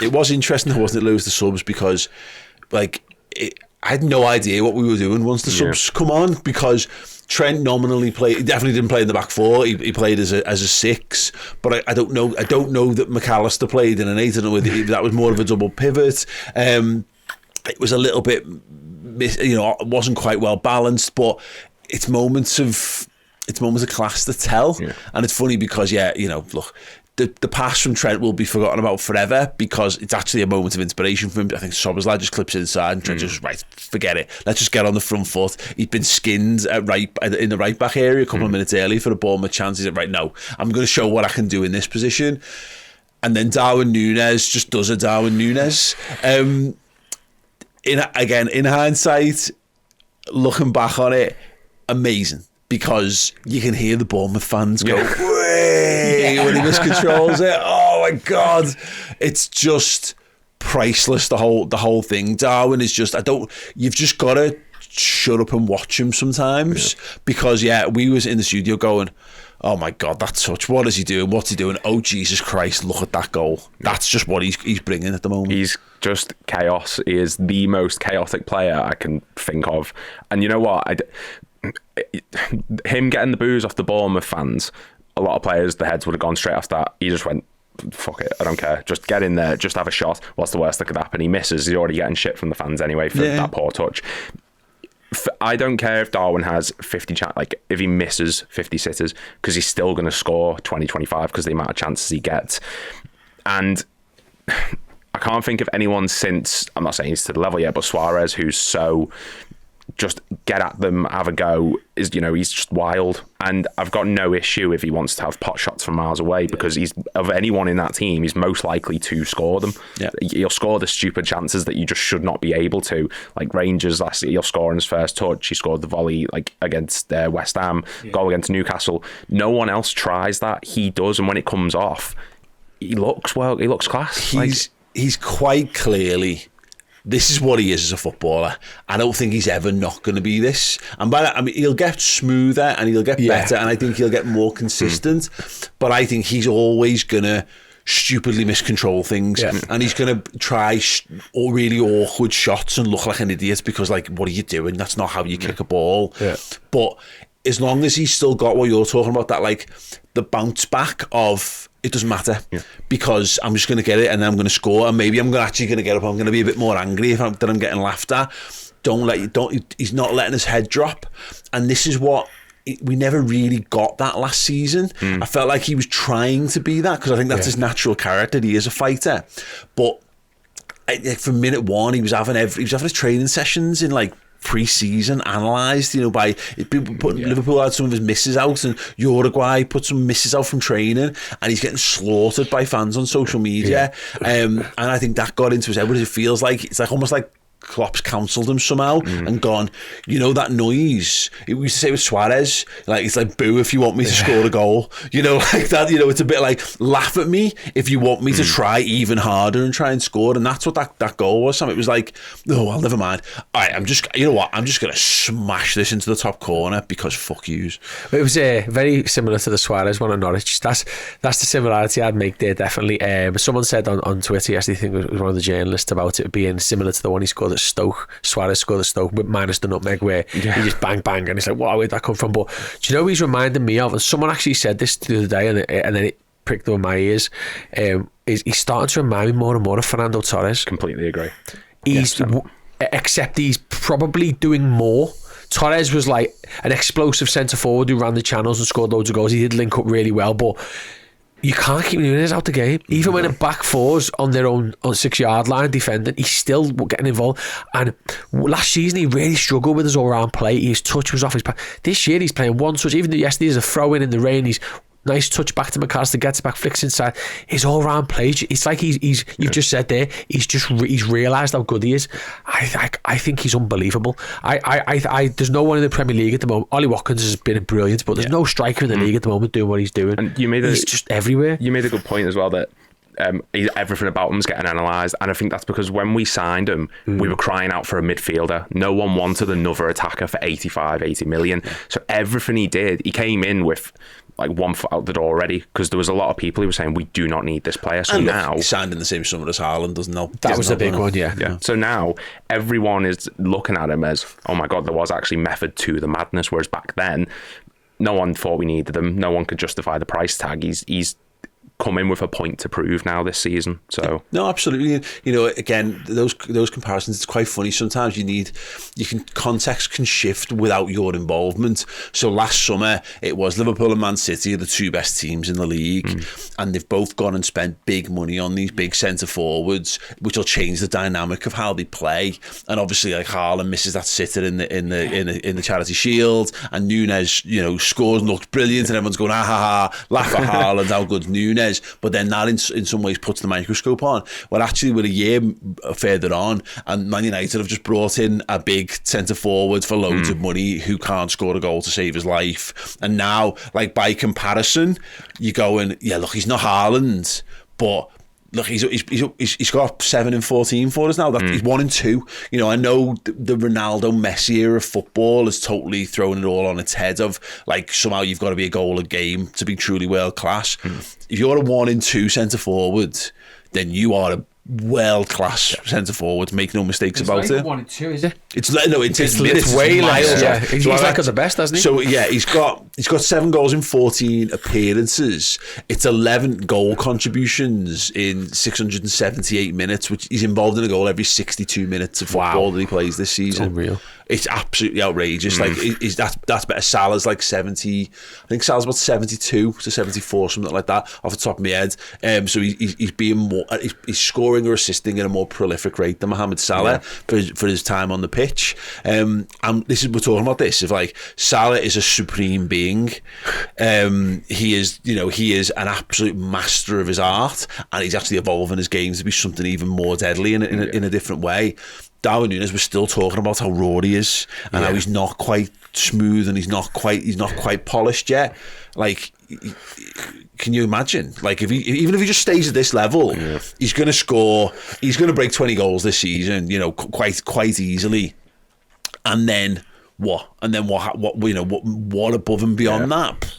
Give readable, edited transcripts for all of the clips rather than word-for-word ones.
it was interesting there wasn't lose the subs because, like, I had no idea what we were doing once the subs come on, because Trent nominally played. He definitely didn't play in the back four. He played as a 6, but I don't know. I don't know that McAllister played in an 8. I don't know whether that was more of a double pivot. It was a little bit, it wasn't quite well balanced, but it's moments of class to tell. And it's funny because look. The pass from Trent will be forgotten about forever because it's actually a moment of inspiration for him. I think Soboslai just clips inside and Trent just, right, forget it. Let's just get on the front foot. He'd been skinned in the right back area a couple of minutes early for a Bournemouth chance. He said, right, no, I'm going to show what I can do in this position. And then Darwin Nunez just does a Darwin Nunez. In hindsight, looking back on it, amazing. Because you can hear the Bournemouth fans go, way, when he miscontrols it. Oh my God. It's just priceless, the whole thing. Darwin is just, you've just got to shut up and watch him sometimes. Because, we was in the studio going, oh my God, that touch. What is he doing? What's he doing? Oh, Jesus Christ, look at that goal. That's just what he's bringing at the moment. He's just chaos. He is the most chaotic player I can think of. And you know what? Him getting the boos off the Bournemouth fans, a lot of players, the heads would have gone straight after that. He just went, fuck it, I don't care, just get in there, just have a shot. What's the worst that could happen? He misses. He's already getting shit from the fans anyway for that poor touch. I don't care if Darwin has 50 if he misses 50 sitters, because he's still going to score 20-25 because the amount of chances he gets. And I can't think of anyone since, I'm not saying he's to the level yet, but Suarez, who's so just get at them, have a go, is, he's just wild. And I've got no issue if he wants to have pot shots from miles away, because he's, of anyone in that team, he's most likely to score them. He'll score the stupid chances that you just should not be able to, like Rangers last year. He'll score on his first touch. He scored the volley against West Ham, goal against Newcastle. No one else tries that. He does, and when it comes off, he looks class. He's quite clearly, this is what he is as a footballer. I don't think he's ever not going to be this. And by that, I mean, he'll get smoother and he'll get better, and I think he'll get more consistent. But I think he's always going to stupidly miscontrol things, and he's going to try really awkward shots and look like an idiot because, like, what are you doing? That's not how you kick a ball. But as long as he's still got what you're talking about, that, like, the bounce back of, it doesn't matter because I'm just going to get it and then I'm going to score, and maybe I'm actually going to get up. I'm going to be a bit more angry that I'm getting laughed at. He's not letting his head drop, and this is what we never really got that last season. I felt like he was trying to be that because I think that's his natural character. He is a fighter, but from minute one he was having his training sessions in like pre-season analysed, by people putting Liverpool had some of his misses out, and Uruguay put some misses out from training, and he's getting slaughtered by fans on social media. And I think that got into his head. It feels like it's like almost like Klopp's counselled him somehow and gone, that noise. We used to say with Suarez, like, it's like, boo if you want me to score a goal. Like that, it's a bit like, laugh at me if you want me to try even harder and try and score. And that's what that goal was. It was like, oh, well, never mind. All right, I'm just going to smash this into the top corner because fuck yous. It was very similar to the Suarez one at Norwich. That's the similarity I'd make there, definitely. Someone said on Twitter yesterday, I think it was one of the journalists, about it being similar to the one he scored at Stoke. Suarez scored at Stoke with minus the nutmeg, where he just bang and it's like, where'd that come from? But do you know he's reminding me of, and someone actually said this the other day, and then it pricked up my ears, he's starting to remind me more and more of Fernando Torres. Completely agree. Except he's probably doing more. Torres was like an explosive centre forward who ran the channels and scored loads of goals. He did link up really well, but you can't keep Nunez out the game. Even when the back fours on their own 6-yard line defending, he's still getting involved. And last season he really struggled with his all-round play. His touch was off his back. This year he's playing one touch. Even yesterday there's a throw in the rain. He's nice touch back to McAllister, gets it back, flicks inside. His all-round play, it's like he's you've just said there, he's realised how good he is. I think he's unbelievable. I there's no one in the Premier League at the moment. Ollie Watkins has been brilliant, but there's no striker in the league at the moment doing what he's doing. And he's just everywhere. You made a good point as well that everything about him's getting analysed, and I think that's because when we signed him, we were crying out for a midfielder. No one wanted another attacker for 80 million. So everything he did, he came in with like 1 foot out the door already, because there was a lot of people who were saying we do not need this player. So and now he signed in the same summer as Haaland, doesn't know. That was the big one, yeah. So now everyone is looking at him as, oh my God, there was actually method to the madness. Whereas back then, no one thought we needed him. No one could justify the price tag. He's come in with a point to prove now this season. So no, absolutely. You know, again, those comparisons, it's quite funny. Sometimes context can shift without your involvement. So last summer it was Liverpool and Man City are the two best teams in the league, and they've both gone and spent big money on these big centre forwards, which will change the dynamic of how they play. And obviously, like Haaland misses that sitter in the Charity Shield, and Nunez, you know, scores and looks brilliant, and everyone's going laugh at Haaland, how good's Nunez? But then that in some ways puts the microscope on. Well, actually, we're a year further on, and Man United have just brought in a big centre forward for loads of money who can't score a goal to save his life. And now, like, by comparison, you're going, yeah, look, he's not Haaland, but look, he's got 7 and 14 for us now. He's 1 and 2. You know, I know the Ronaldo Messi era of football has totally thrown it all on its head of, like, somehow you've got to be a goal a game to be truly world class. If you're a 1 and 2 centre forward, then you are a world class centre forward. Make no mistakes about it. 1 and 2, is it? It's minutes, way miles less. Yeah. off. He's like at the best, hasn't he? So yeah, he's got 7 goals in 14 appearances. It's 11 goal contributions in 678 minutes, which he's involved in a goal every 62 minutes of football that he plays this season. It's unreal. It's absolutely outrageous. Like, that's better. Salah's like 70. I think Salah's about 72 to 74, something like that, off the top of my head. So he's being more. He's scoring or assisting at a more prolific rate than Mohamed Salah for his time on the pitch. And we're talking about this. If, like, Salah is a supreme being, he is an absolute master of his art, and he's actually evolving his game to be something even more deadly in a different way. Darwin Nunez was still talking about how raw he is and how he's not quite smooth and he's not quite polished yet. Like, can you imagine? Like, even if he just stays at this level, he's going to score. He's going to break 20 goals this season, you know, quite easily. And then what? And then what? You know, what above and beyond that?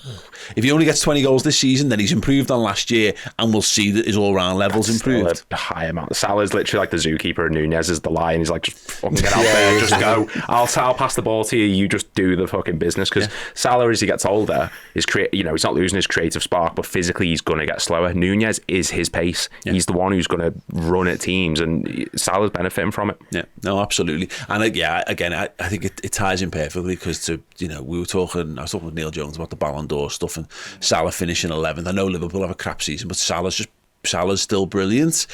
If he only gets 20 goals this season, then he's improved on last year, and we'll see that his all-round levels improved. A high amount. Salah's literally like the zookeeper, and Nunez is the lion. He's like, just fucking get out there, just go. I'll pass the ball to you. You just do the fucking business. Because Salah, as he gets older, he's not losing his creative spark, but physically he's going to get slower. Nunez is his pace. Yeah. He's the one who's going to run at teams, and Salah's benefiting from it. Yeah, no, absolutely. And again, I think it ties in perfectly because I was talking with Neil Jones about the Ballon d'Or stuff, and Salah finishing 11th. I know Liverpool have a crap season, but Salah's still brilliant,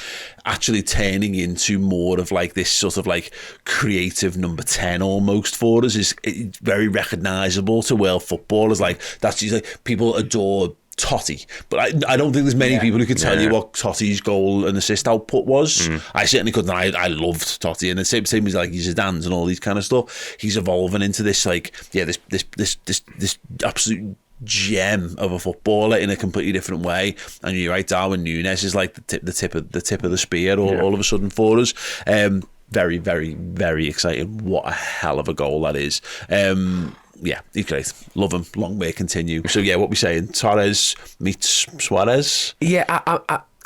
actually turning into more of like this sort of like creative number 10 almost for us. Is very recognisable to world footballers. Like, that's just like, people adore Totti, but I don't think there's many people who can tell you what Totti's goal and assist output was. I certainly couldn't. I loved Totti, and the same as like Zidane's and all these kind of stuff. He's evolving into this this absolute gem of a footballer in a completely different way. And you're right, Darwin Nunez is like the tip of the spear all of a sudden for us. Very, very, very exciting. What a hell of a goal that is. Yeah, he's great. Love him. Long may it continue. So yeah, what we saying? Torres meets Suarez. Yeah,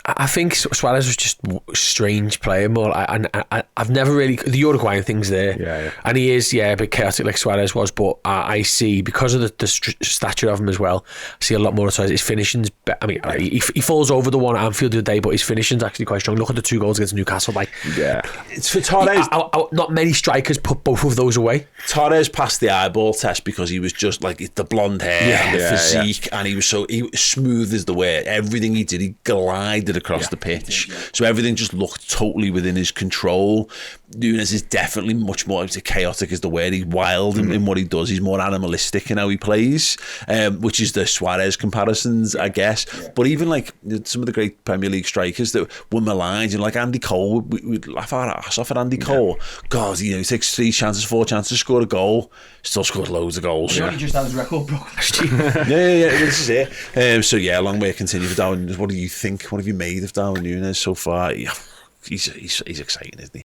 I think Suarez was just a strange player more. I've never really, the Uruguayan thing's there, and he is a bit chaotic like Suarez was. But I see, because of the stature of him as well, I see a lot more of Suarez. His finishing's, he falls over the one at Anfield the other day, but his finishing's actually quite strong. Look at the 2 goals against Newcastle. It's for Torres. Not many strikers put both of those away. Torres passed the eyeball test because he was just like the blonde hair and the physique, and he was smooth as the word. Everything he did, he glided across the pitch, so everything just looked totally within his control. Nunez is definitely much more chaotic is the word. He's wild in what he does. He's more animalistic in how he plays, which is the Suarez comparisons, I guess. But even like some of the great Premier League strikers that won the lines, like Andy Cole, we'd laugh our ass off at Andy Cole. God, he takes 4 chances to score a goal, still scored loads of goals. He only just had his record broke last year. This is it. So yeah, a long way to continue for Darwin. What do you think? What have you made of Darwin Nunez so far? He's exciting, isn't he?